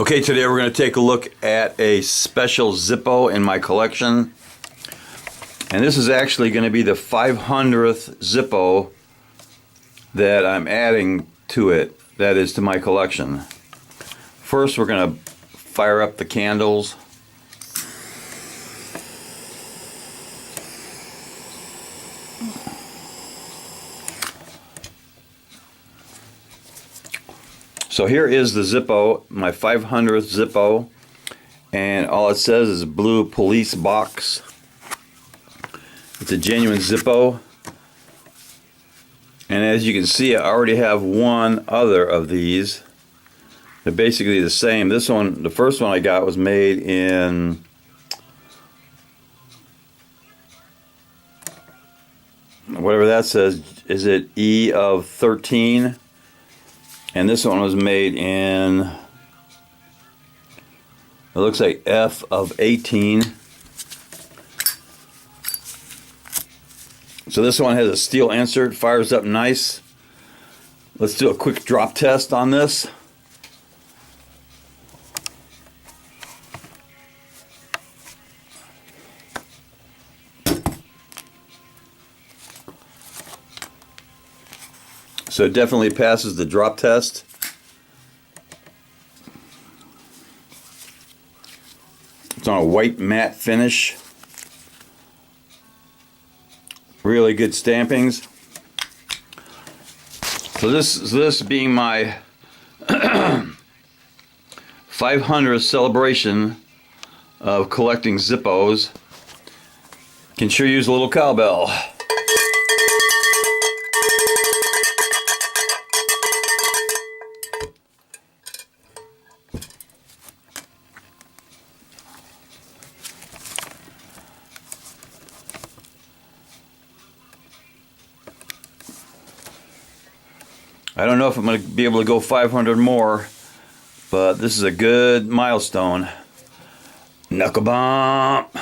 Okay, today we're going to take a look at a special Zippo in my collection. And this is actually going to be the 500th Zippo that I'm adding to it, that is to my collection. First we're going to fire up the candles. So here is the Zippo, my 500th Zippo, and all it says is blue police box. It's a genuine Zippo, and as you can see, I already have one other of these. They're basically the same. This one, the first one I got, was made in whatever that says. Is it E of 13? And this one was made in, it looks like F of 18. So this one has a steel insert, fires up nice. Let's do a quick drop test on this. So it definitely passes the drop test. It's on a white matte finish. Really good stampings. So this being my 500th celebration of collecting Zippos, can sure use a little cowbell. I don't know if I'm going to be able to go 500 more, but this is a good milestone. Knuckle bump.